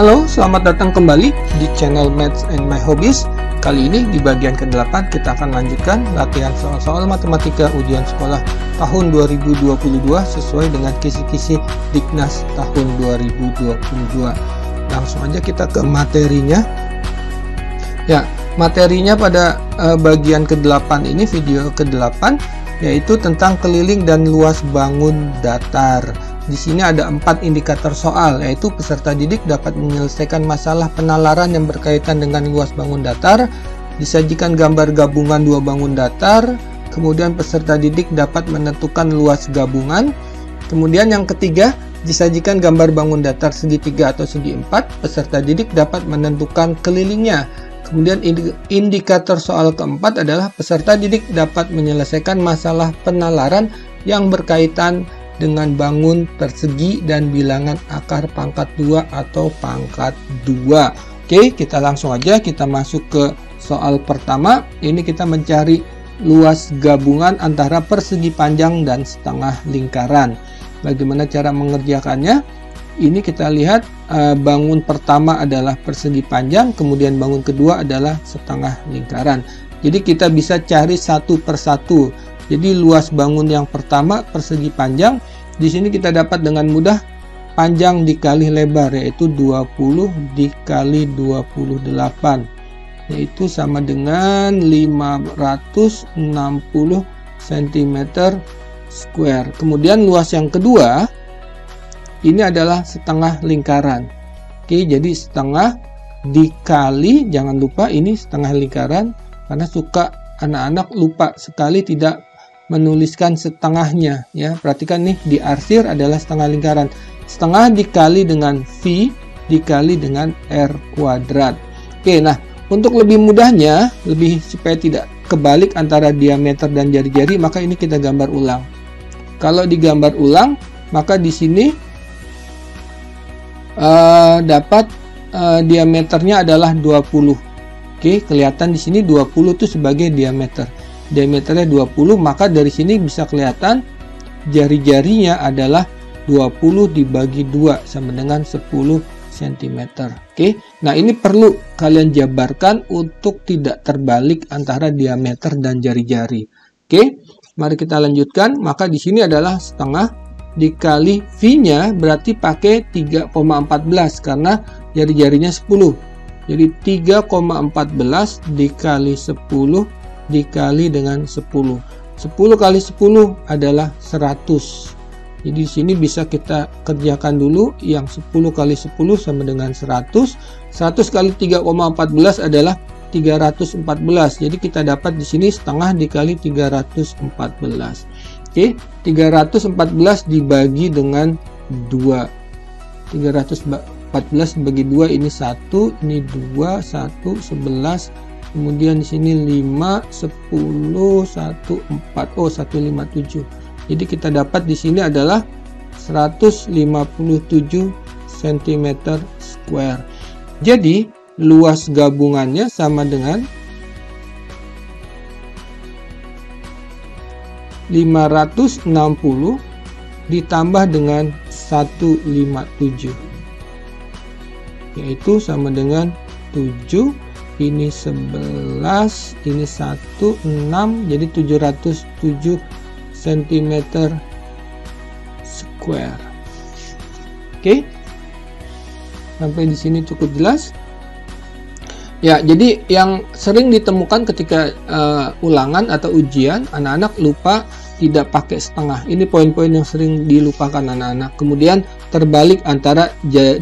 Halo, selamat datang kembali di channel Maths and My Hobbies. Kali ini di bagian ke-8 kita akan lanjutkan latihan soal-soal matematika ujian sekolah tahun 2022 sesuai dengan kisi-kisi Diknas tahun 2022. Langsung aja kita ke materinya. Ya, materinya pada bagian ke-8 ini, video ke-8, yaitu tentang keliling dan luas bangun datar. Di sini ada 4 indikator soal, yaitu peserta didik dapat menyelesaikan masalah penalaran yang berkaitan dengan luas bangun datar, disajikan gambar gabungan dua bangun datar, kemudian peserta didik dapat menentukan luas gabungan, kemudian yang ketiga, disajikan gambar bangun datar segi 3 atau segi 4, peserta didik dapat menentukan kelilingnya. Kemudian indikator soal keempat adalah peserta didik dapat menyelesaikan masalah penalaran yang berkaitan dengan bangun persegi dan bilangan akar pangkat 2 atau pangkat 2. Oke, kita langsung aja kita masuk ke soal pertama. Ini kita mencari luas gabungan antara persegi panjang dan setengah lingkaran. Bagaimana cara mengerjakannya? Ini kita lihat bangun pertama adalah persegi panjang, kemudian bangun kedua adalah setengah lingkaran. Jadi kita bisa cari satu persatu. Jadi luas bangun yang pertama persegi panjang, di sini kita dapat dengan mudah panjang dikali lebar, yaitu 20 dikali 28, yaitu sama dengan 560 cm square. Kemudian luas yang kedua ini adalah setengah lingkaran. Oke, jadi setengah dikali, jangan lupa ini setengah lingkaran, karena suka anak-anak lupa sekali tidak menuliskan setengahnya, ya. Perhatikan nih, di arsir adalah setengah lingkaran. Setengah dikali dengan V dikali dengan R kuadrat. Oke, nah untuk lebih mudahnya, lebih supaya tidak kebalik antara diameter dan jari-jari, maka ini kita gambar ulang. Kalau digambar ulang, maka di sini dapat diameternya adalah 20. Oke, kelihatan di sini 20 itu sebagai diameter. Diameternya 20, maka dari sini bisa kelihatan jari-jarinya adalah 20 dibagi 2 sama dengan 10 cm. Oke, nah ini perlu kalian jabarkan untuk tidak terbalik antara diameter dan jari-jari. Oke, mari kita lanjutkan. Maka di sini adalah setengah dikali V-nya berarti pakai 3,14 karena jari-jarinya 10. Jadi 3,14 dikali 10 dikali dengan 10. 10 kali 10 adalah 100. Jadi di sini bisa kita kerjakan dulu, yang 10 kali 10 sama dengan 100. 100 kali 3,14 adalah 314. Jadi kita dapat di sini setengah dikali 314. Oke, 314 dibagi dengan 2. 314 dibagi 2 ini 1, ini 2, 1, 11. Kemudian di sini 5, 10, 1, 4, 157. Jadi kita dapat di sini adalah 157 cm square. Jadi luas gabungannya sama dengan 560 ditambah dengan 157, yaitu sama dengan 7. Ini 11, ini 1, 6, jadi 707 cm square. Oke, sampai di sini cukup jelas. Ya, jadi yang sering ditemukan ketika ulangan atau ujian, anak-anak lupa tidak pakai setengah. Ini poin-poin yang sering dilupakan anak-anak. Kemudian terbalik antara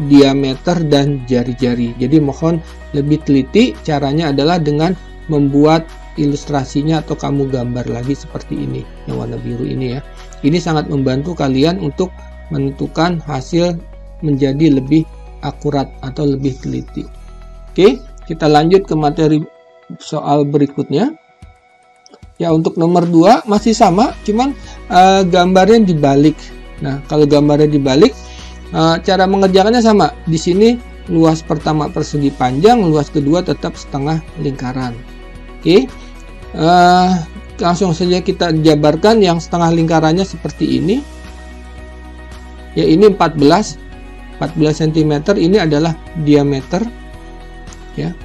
diameter dan jari-jari. Jadi mohon lebih teliti. Caranya adalah dengan membuat ilustrasinya atau kamu gambar lagi seperti ini, yang warna biru ini ya. Ini sangat membantu kalian untuk menentukan hasil menjadi lebih akurat atau lebih teliti. Oke, kita lanjut ke materi soal berikutnya. Ya, untuk nomor 2 masih sama, cuman gambarnya dibalik. Nah, kalau gambarnya dibalik, cara mengerjakannya sama. Di sini luas pertama persegi panjang, luas kedua tetap setengah lingkaran. Oke, langsung saja kita jabarkan yang setengah lingkarannya seperti ini. Ya, ini 14. 14 cm ini adalah diameter ya.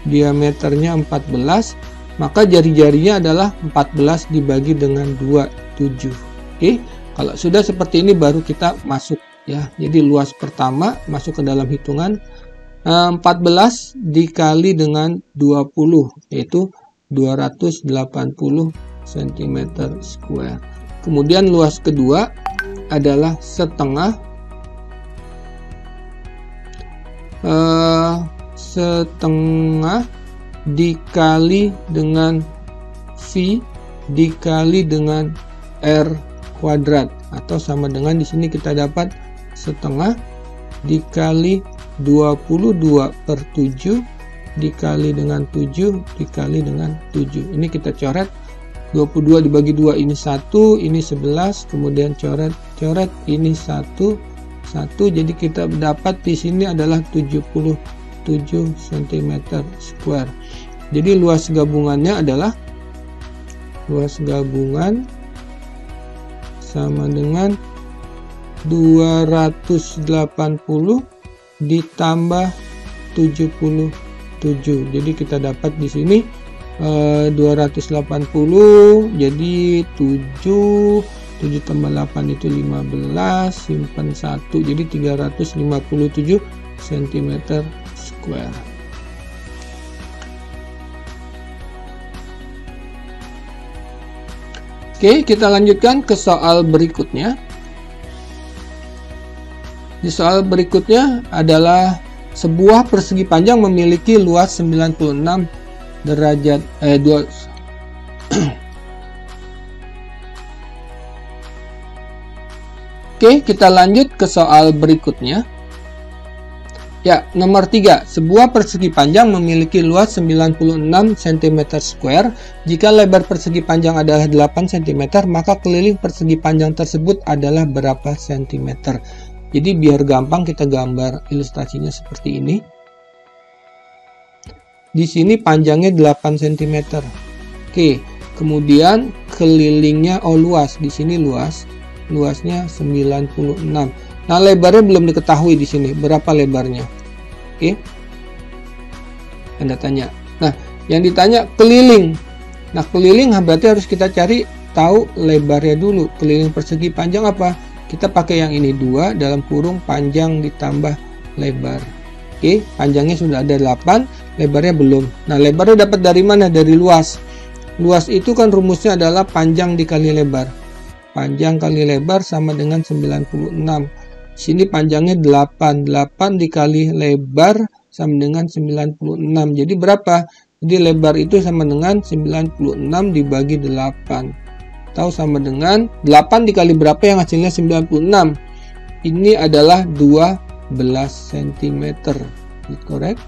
Diameternya 14, maka jari-jarinya adalah 14 dibagi dengan 27. Oke, kalau sudah seperti ini baru kita masuk ya. Jadi luas pertama masuk ke dalam hitungan 14 dikali dengan 20, yaitu 280 cm². Kemudian luas kedua adalah setengah dikali dengan V dikali dengan R kuadrat, atau sama dengan di sini kita dapat setengah dikali 22/7 dikali dengan 7 dikali dengan 7. Ini kita coret, 22 dibagi 2 ini 1, ini 11, kemudian coret ini 1, jadi kita dapat di sini adalah 77 cm². Jadi luas gabungannya adalah luas gabungan sama dengan 280 ditambah 77. Jadi kita dapat di sini 280, jadi 7 tambah 8 itu 15, simpan 1, jadi 357 cm². Oke, kita lanjutkan ke soal berikutnya. Di soal berikutnya adalah sebuah persegi panjang memiliki luas 96 derajat Oke, kita lanjut ke soal berikutnya. Ya, nomor 3. Sebuah persegi panjang memiliki luas 96 cm². Jika lebar persegi panjang adalah 8 cm, maka keliling persegi panjang tersebut adalah berapa cm? Jadi biar gampang kita gambar ilustrasinya seperti ini. Di sini panjangnya 8 cm. Oke, kemudian kelilingnya luas. Di sini luasnya 96. Nah, lebarnya belum diketahui di sini. Berapa lebarnya? Oke. Anda tanya. Nah, yang ditanya keliling. Nah, keliling berarti harus kita cari tahu lebarnya dulu. Keliling persegi panjang apa? Kita pakai yang ini 2 dalam kurung panjang ditambah lebar. Oke, panjangnya sudah ada 8, lebarnya belum. Nah, lebarnya dapat dari mana? Dari luas. Luas itu kan rumusnya adalah panjang dikali lebar. Panjang kali lebar sama dengan 96. Sini panjangnya 8 dikali lebar sama dengan 96. Jadi berapa? Jadi lebar itu sama dengan 96 dibagi 8. Tahu sama dengan 8 dikali berapa yang hasilnya 96. Ini adalah 12 cm. Correct?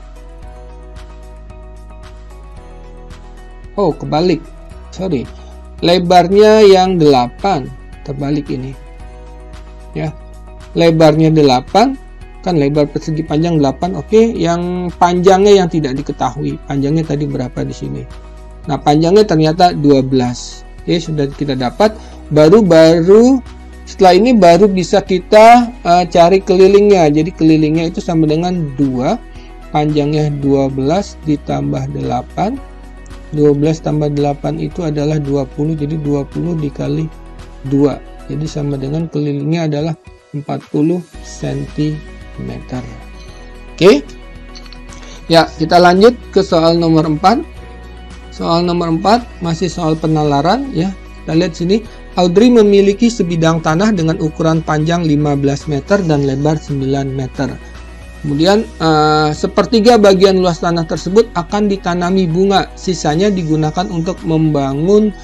Oh, kebalik. Sorry. Lebarnya yang 8. Terbalik ini. Ya. Lebarnya 8, kan lebar persegi panjang 8, oke. Yang panjangnya yang tidak diketahui, panjangnya tadi berapa di sini. Nah, panjangnya ternyata 12. Oke, sudah kita dapat. Baru setelah ini baru bisa kita cari kelilingnya. Jadi kelilingnya itu sama dengan 2, panjangnya 12 ditambah 8. 12 tambah 8 itu adalah 20, jadi 20 dikali 2. Jadi sama dengan kelilingnya adalah 40 cm. Oke. Ya, kita lanjut ke soal nomor 4. Soal nomor 4 masih soal penalaran ya. Kita lihat sini, Audrey memiliki sebidang tanah dengan ukuran panjang 15 meter dan lebar 9 meter. Kemudian sepertiga bagian luas tanah tersebut akan ditanami bunga. Sisanya digunakan untuk membangun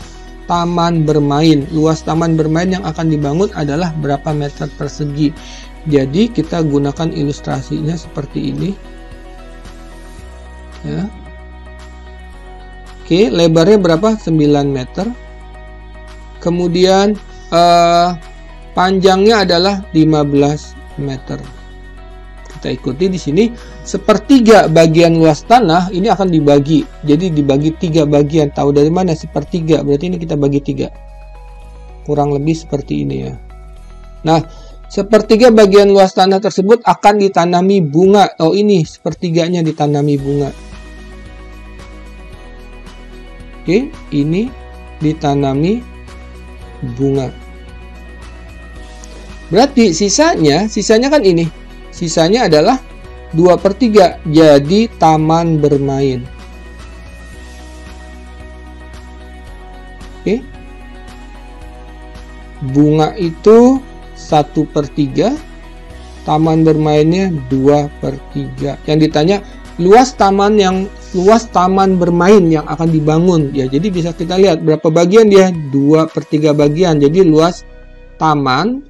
taman bermain. Luas taman bermain yang akan dibangun adalah berapa meter persegi. Jadi kita gunakan ilustrasinya seperti ini. Ya. Oke, lebarnya berapa? 9 meter. Kemudian panjangnya adalah 15 meter. Kita ikuti di sini, sepertiga bagian luas tanah ini akan dibagi. Jadi dibagi 3 bagian. Tahu dari mana sepertiga? Berarti ini kita bagi 3. Kurang lebih seperti ini ya. Nah, Sepertiga bagian luas tanah tersebut akan ditanami bunga. Oh, ini sepertiganya ditanami bunga. Oke, ini ditanami bunga. Berarti sisanya kan ini. Sisanya adalah 2/3, jadi taman bermain. Oke. Bunga itu 1/3, taman bermainnya 2/3. Yang ditanya luas taman bermain yang akan dibangun. Ya, jadi bisa kita lihat berapa bagian dia, 2/3 bagian. Jadi luas taman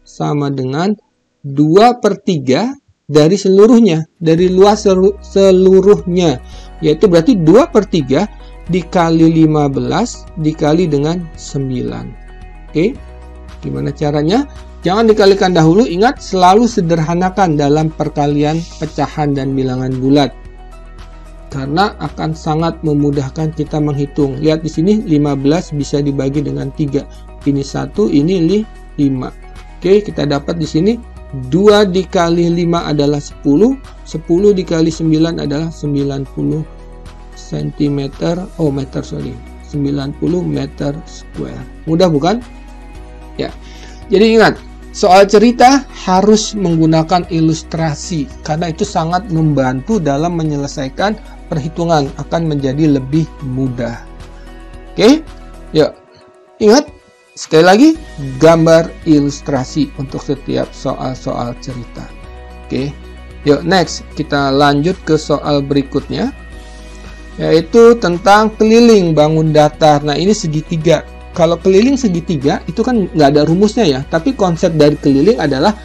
sama dengan 2/3 dari seluruhnya, dari luas seluruhnya, yaitu berarti 2/3 dikali 15 dikali dengan 9. Oke, gimana caranya? Jangan dikalikan dahulu, ingat selalu sederhanakan dalam perkalian pecahan dan bilangan bulat. Karena akan sangat memudahkan kita menghitung. Lihat di sini 15 bisa dibagi dengan 3. Ini 1, ini 5. Oke, kita dapat di sini 2 dikali 5 adalah 10. 10 dikali 9 adalah 90 cm. Oh, meter, sorry. 90 meter square. Mudah bukan? Ya. Jadi ingat, soal cerita harus menggunakan ilustrasi karena itu sangat membantu dalam menyelesaikan perhitungan, akan menjadi lebih mudah. Oke? Yuk. Ingat, sekali lagi gambar ilustrasi untuk setiap soal-soal cerita. Oke. Yuk, next kita lanjut ke soal berikutnya, yaitu tentang keliling bangun datar. Nah, ini segitiga. Kalau keliling segitiga itu kan nggak ada rumusnya ya, tapi konsep dari keliling adalah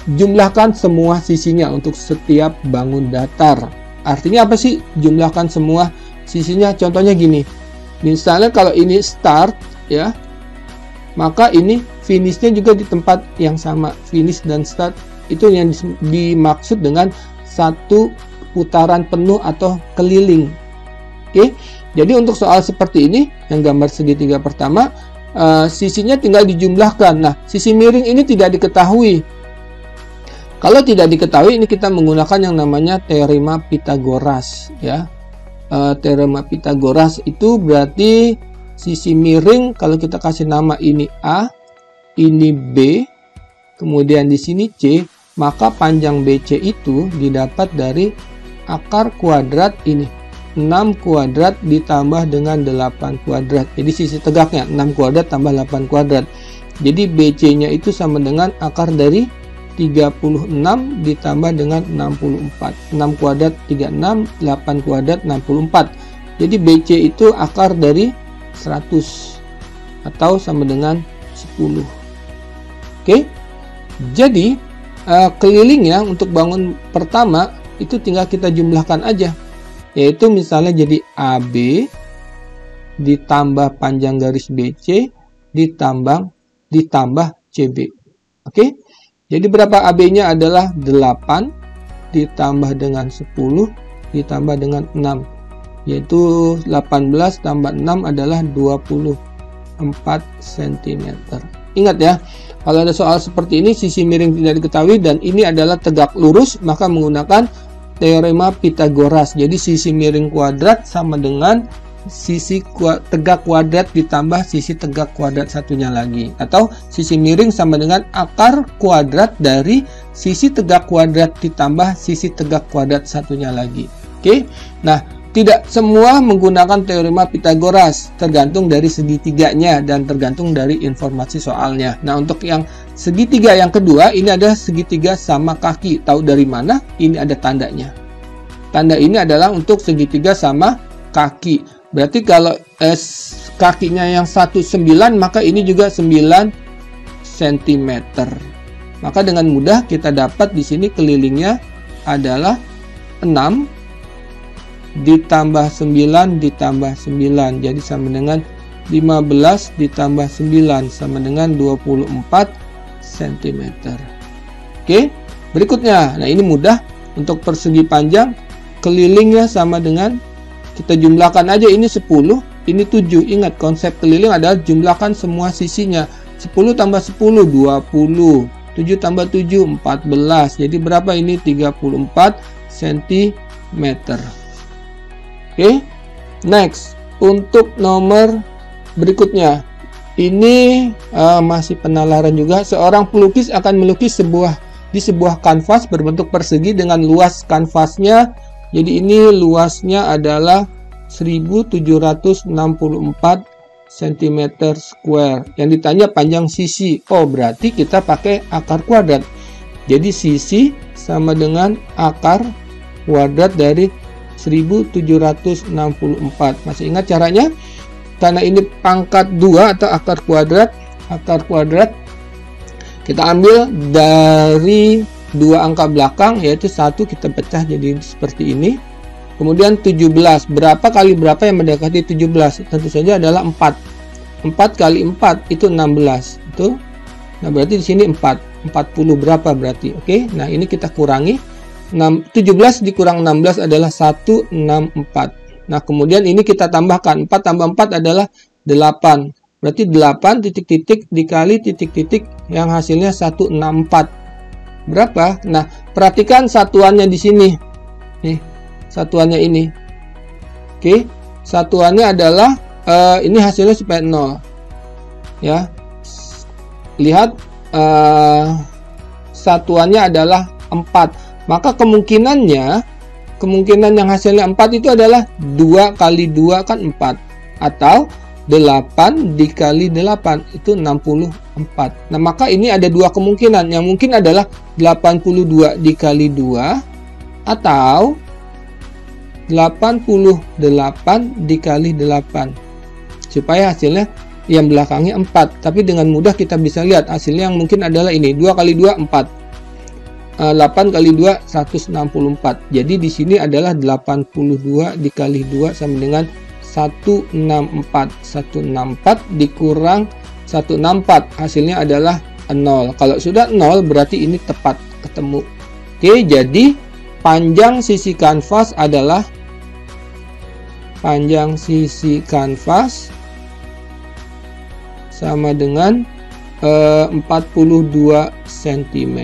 jumlahkan semua sisinya untuk setiap bangun datar. Artinya apa sih jumlahkan semua sisinya? Contohnya gini, misalnya kalau ini start ya, maka ini finishnya juga di tempat yang sama. Finish dan start itu yang dimaksud dengan satu putaran penuh atau keliling. Oke. Jadi untuk soal seperti ini, yang gambar segitiga pertama, sisinya tinggal dijumlahkan. Nah, sisi miring ini tidak diketahui. Kalau tidak diketahui, ini kita menggunakan yang namanya teorema Pythagoras. Ya, teorema Pythagoras itu berarti sisi miring, kalau kita kasih nama ini A, ini B, kemudian di sini C, maka panjang BC itu didapat dari akar kuadrat ini. 6 kuadrat ditambah dengan 8 kuadrat. Jadi sisi tegaknya 6 kuadrat tambah 8 kuadrat. Jadi BC-nya itu sama dengan akar dari 36 ditambah dengan 64. 6 kuadrat 36, 8 kuadrat 64. Jadi BC itu akar dari 100 atau sama dengan 10. Oke. Jadi kelilingnya untuk bangun pertama itu tinggal kita jumlahkan aja. Yaitu misalnya jadi AB ditambah panjang garis BC ditambah CB. Oke. Jadi berapa AB-nya adalah 8 ditambah dengan 10 ditambah dengan 6. Yaitu 18 tambah 6 adalah 24 cm. Ingat ya, kalau ada soal seperti ini sisi miring tidak diketahui dan ini adalah tegak lurus, maka menggunakan teorema Pythagoras. Jadi sisi miring kuadrat sama dengan sisi tegak kuadrat ditambah sisi tegak kuadrat satunya lagi, atau sisi miring sama dengan akar kuadrat dari sisi tegak kuadrat ditambah sisi tegak kuadrat satunya lagi. Oke. Nah, tidak semua menggunakan teorema Pythagoras, tergantung dari segitiganya dan tergantung dari informasi soalnya. Nah, untuk yang segitiga yang kedua, ini ada segitiga sama kaki. Tahu dari mana? Ini ada tandanya. Tanda ini adalah untuk segitiga sama kaki. Berarti kalau kakinya yang 19, maka ini juga 9 cm. Maka dengan mudah kita dapat di sini kelilingnya adalah 6 ditambah 9 ditambah 9. Jadi sama dengan 15 ditambah 9 sama dengan 24 cm. Oke, berikutnya. Nah, ini mudah. Untuk persegi panjang, kelilingnya sama dengan, kita jumlahkan aja, ini 10, ini 7. Ingat, konsep keliling adalah jumlahkan semua sisinya. 10 tambah 10, 20. 7 tambah 7, 14. Jadi berapa ini? 34 cm. Oke. Next, untuk nomor berikutnya. Ini masih penalaran juga. Seorang pelukis akan melukis di sebuah kanvas berbentuk persegi dengan luas kanvasnya. Jadi ini luasnya adalah 1764 cm square. Yang ditanya panjang sisi. Oh, berarti kita pakai akar kuadrat. Jadi sisi sama dengan akar kuadrat dari 1764. Masih ingat caranya? Karena ini pangkat 2 atau akar kuadrat. Kita ambil dari 2 angka belakang, yaitu 1 kita pecah jadi seperti ini. Kemudian 17, berapa kali berapa yang mendekati 17? Tentu saja adalah 4. 4 kali 4 itu 16. Itu. Nah, berarti di sini 4. 40 berapa berarti? Oke. Nah, ini kita kurangi. 17 dikurang 16 adalah 164. Nah, kemudian ini kita tambahkan. 4 tambah 4 adalah 8. Berarti 8 titik-titik dikali titik-titik yang hasilnya 164. Berapa? Nah, perhatikan satuannya di sini. Nih. Satuannya ini. Oke, satuannya adalah ini hasilnya supaya 0. Ya. Lihat satuannya adalah 4. Maka kemungkinan yang hasilnya 4 itu adalah 2 kali 2 kan 4, atau 8 dikali 8 itu 64. Nah, maka ini ada 2 kemungkinan. Yang mungkin adalah 82 dikali 2 atau 88 dikali 8, supaya hasilnya yang belakangnya 4. Tapi dengan mudah kita bisa lihat hasilnya yang mungkin adalah ini. 2 kali 2 4, 8 kali 2 164. Jadi di sini adalah 82 dikali 2 sama dengan 164. 164 dikurang 164 hasilnya adalah 0. Kalau sudah 0 berarti ini tepat ketemu. Oke, jadi panjang sisi kanvas adalah sama dengan 42 cm.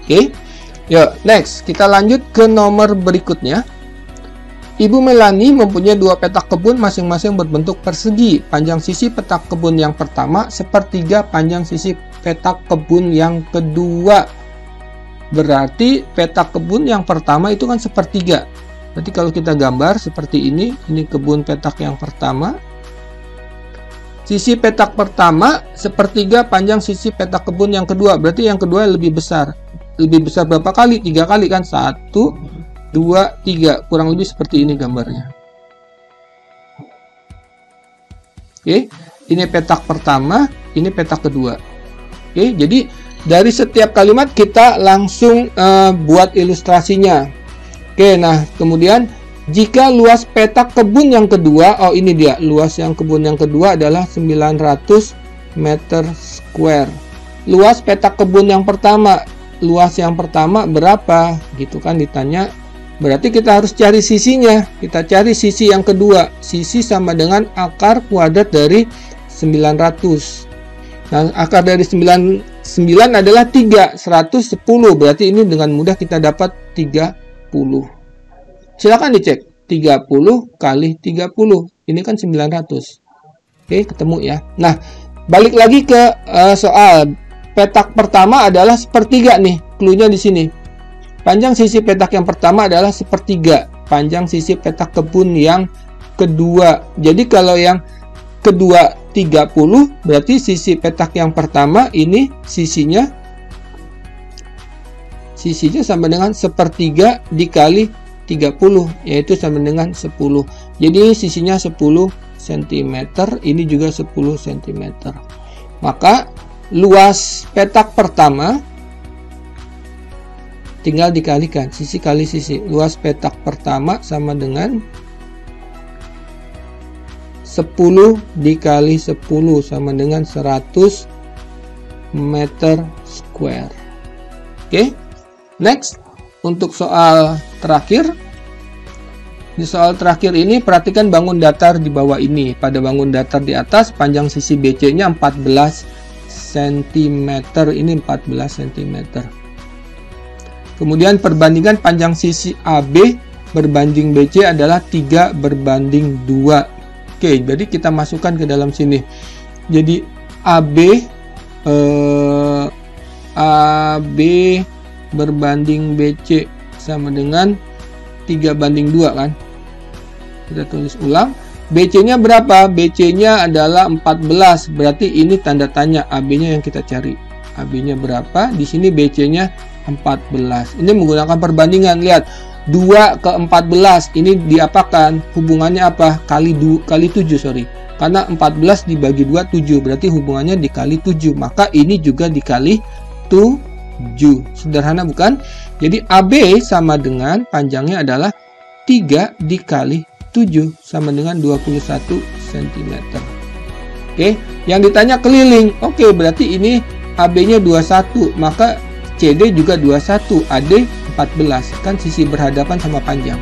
Oke. Yuk, next kita lanjut ke nomor berikutnya. Ibu Melani mempunyai 2 petak kebun masing-masing berbentuk persegi. Panjang sisi petak kebun yang pertama sepertiga panjang sisi petak kebun yang kedua. Berarti petak kebun yang pertama itu kan sepertiga. Berarti kalau kita gambar seperti ini kebun petak yang pertama. Sisi petak pertama sepertiga panjang sisi petak kebun yang kedua. Berarti yang kedua lebih besar. Lebih besar berapa kali? 3 kali kan? 1, 2, 3. Kurang lebih seperti ini gambarnya. Oke, ini petak pertama, ini petak kedua. Oke, jadi dari setiap kalimat kita langsung buat ilustrasinya. Oke, nah kemudian jika luas petak kebun yang kedua, oh ini dia, luas yang kebun yang kedua adalah 900 meter square. Luas petak kebun yang pertama, luas yang pertama berapa? Gitu kan ditanya. Berarti kita harus cari sisinya. Kita cari sisi yang kedua. Sisi sama dengan akar kuadrat dari 900. Nah, akar dari 9 adalah 3, 110. Berarti ini dengan mudah kita dapat 30. Silakan dicek. 30 kali 30. Ini kan 900. Oke, ketemu ya. Nah, balik lagi ke soal. Petak pertama adalah sepertiga nih. Cluenya di sini. Panjang sisi petak yang pertama adalah sepertiga panjang sisi petak kebun yang kedua. Jadi kalau yang kedua 30, berarti sisi petak yang pertama ini sisinya sama dengan sepertiga dikali 30, yaitu sama dengan 10. Jadi sisinya 10 cm, ini juga 10 cm. Maka luas petak pertama tinggal dikalikan sisi kali sisi. Luas petak pertama sama dengan 10 dikali 10 sama dengan 100 meter square. Oke, next untuk soal terakhir. Di soal terakhir ini perhatikan bangun datar di bawah ini. Pada bangun datar di atas panjang sisi BC-nya 14 cm, ini 14 cm. Kemudian perbandingan panjang sisi AB berbanding BC adalah 3 berbanding 2. Oke, jadi kita masukkan ke dalam sini. Jadi AB berbanding BC sama dengan 3 banding 2 kan. Kita tulis ulang. BC-nya berapa? BC-nya adalah 14. Berarti ini tanda tanya, AB-nya yang kita cari. AB-nya berapa? Di sini BC-nya 14. Ini menggunakan perbandingan. Lihat, 2 ke 14. Ini diapakan? Hubungannya apa? Kali 7, sorry. Karena 14 dibagi 2, 7. Berarti hubungannya dikali 7. Maka ini juga dikali 7. Sederhana bukan? Jadi AB sama dengan panjangnya adalah 3 dikali 7 sama dengan 21 cm. Oke, yang ditanya keliling. Oke, berarti ini AB-nya 21, maka CD juga 21, AD 14. Kan sisi berhadapan sama panjang.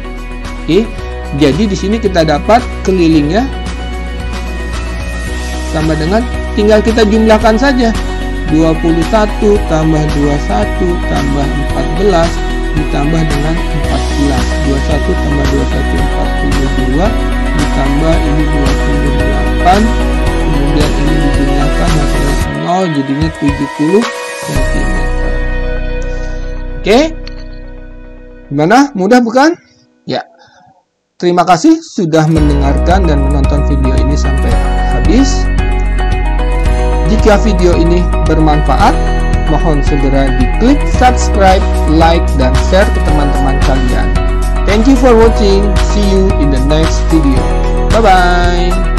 Oke, jadi di sini kita dapat kelilingnya sama dengan, tinggal kita jumlahkan saja. 21 tambah 21 tambah 14 ditambah dengan 14. 21 tambah 21 42 ditambah ini 28, kemudian ini dijumlahkan hasilnya 0, jadinya 70 cm. Oke, gimana? Mudah bukan? Ya. Terima kasih sudah mendengarkan dan menonton video ini sampai habis. Jika video ini bermanfaat, mohon segera diklik subscribe, like, dan share ke teman-teman kalian. Thank you for watching. See you in the next video. Bye-bye.